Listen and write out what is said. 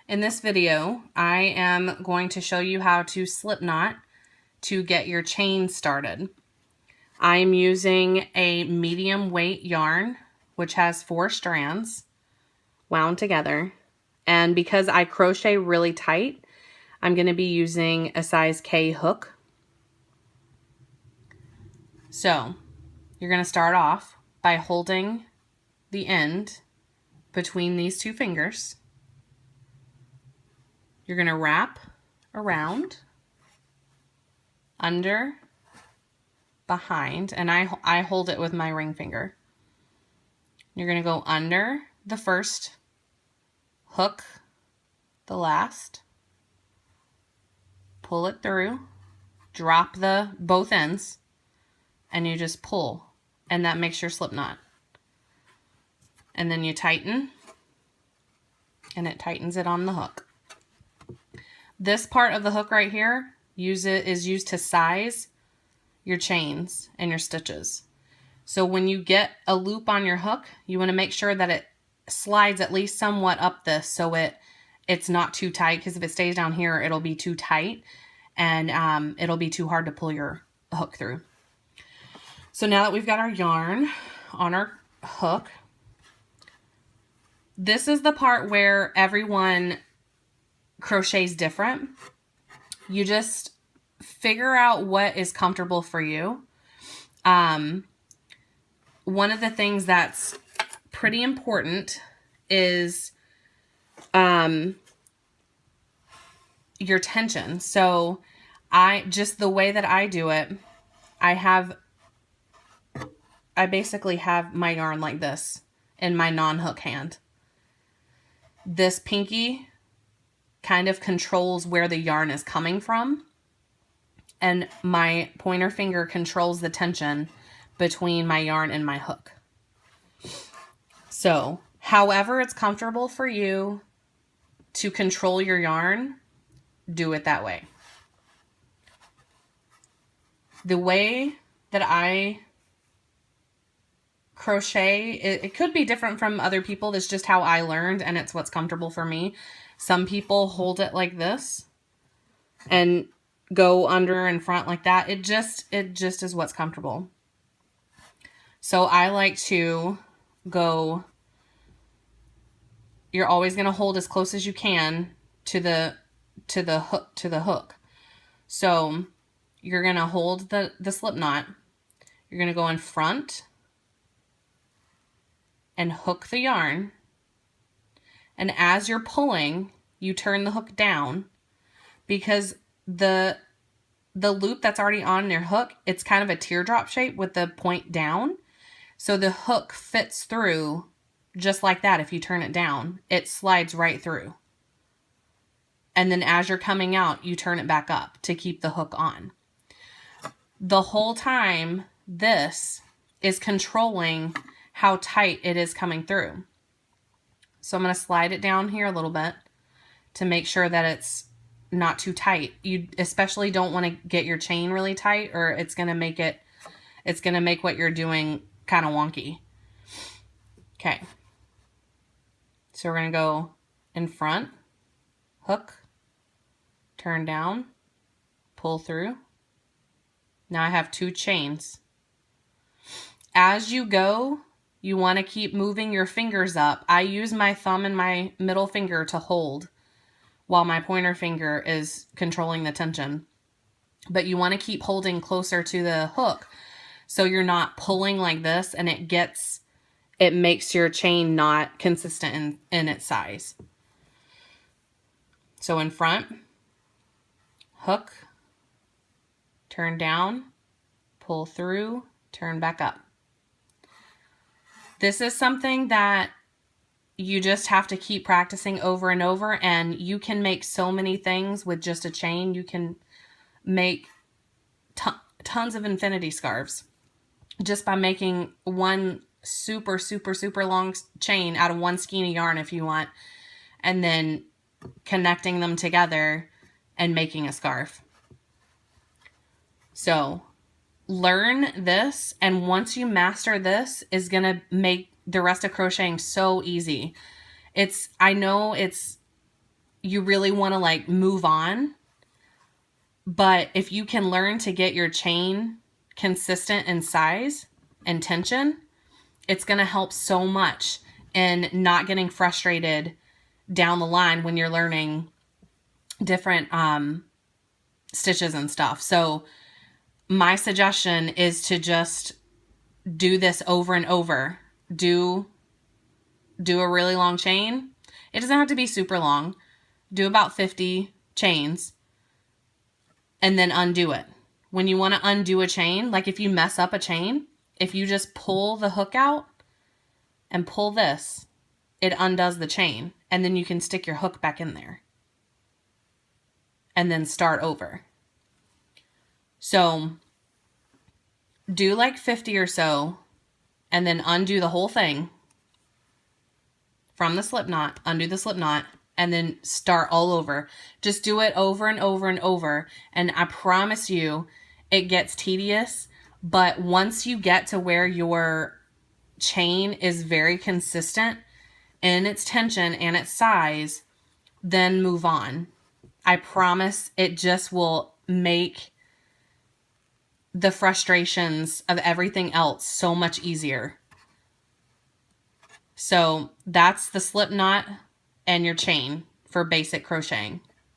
In this video, I am going to show you how to slip knot to get your chain started. I'm using a medium weight yarn, which has 4 strands wound together. And because I crochet really tight, I'm going to be using a size K hook. So you're going to start off by holding the end between these 2 fingers. You're going to wrap around, under, behind, and I hold it with my ring finger. You're going to go under the first, hook the last, pull it through, drop the both ends, and you just pull, and that makes your slip knot. And then you tighten, and it tightens it on the hook. This part of the hook right here is used to size your chains and your stitches. So when you get a loop on your hook, you want to make sure that it slides at least somewhat up this so it's not too tight, because if it stays down here, it'll be too tight and it'll be too hard to pull your hook through. So now that we've got our yarn on our hook, this is the part where everyone crochets different. You just figure out what is comfortable for you. One of the things that's pretty important is your tension. So the way that I do it, I basically have my yarn like this in my non-hook hand. This pinky kind of controls where the yarn is coming from, and my pointer finger controls the tension between my yarn and my hook. So, however it's comfortable for you to control your yarn, do it that way. The way that I crochet, it could be different from other people. That's just how I learned, and it's what's comfortable for me. Some people hold it like this and go under and front like that. It just is what's comfortable. So I like to go, you're always going to hold as close as you can to the hook. So you're going to hold the slip knot. You're going to go in front and hook the yarn. And as you're pulling, you turn the hook down, because the loop that's already on your hook, it's kind of a teardrop shape with the point down. So the hook fits through just like that. If you turn it down, it slides right through. And then as you're coming out, you turn it back up to keep the hook on. The whole time, this is controlling how tight it is coming through. So I'm going to slide it down here a little bit to make sure that it's not too tight. You especially don't want to get your chain really tight, or it's going to make what you're doing kind of wonky. Okay. So we're going to go in front, hook, turn down, pull through. Now I have 2 chains. As you go, you want to keep moving your fingers up. I use my thumb and my middle finger to hold while my pointer finger is controlling the tension. But you want to keep holding closer to the hook so you're not pulling like this and it makes your chain not consistent in its size. So in front, hook, turn down, pull through, turn back up. This is something that you just have to keep practicing over and over, and you can make so many things with just a chain. You can make tons of infinity scarves just by making one super, super, super long chain out of one skein of yarn if you want, and then connecting them together and making a scarf. So learn this, and once you master this, is going to make the rest of crocheting so easy. I know you really want to like move on. But if you can learn to get your chain consistent in size and tension, it's going to help so much in not getting frustrated down the line when you're learning different stitches and stuff. So my suggestion is to just do this over and over. Do a really long chain. It doesn't have to be super long. Do about 50 chains and then undo it. When you want to undo a chain, like if you mess up a chain, if you just pull the hook out and pull this, it undoes the chain, and then you can stick your hook back in there and then start over. So do like 50 or so and then undo the whole thing from the slip knot, undo the slip knot, and then start all over. Just do it over and over and over. And I promise you, it gets tedious, but once you get to where your chain is very consistent in its tension and its size, then move on. I promise it just will make the frustrations of everything else so much easier. So that's the slip knot and your chain for basic crocheting.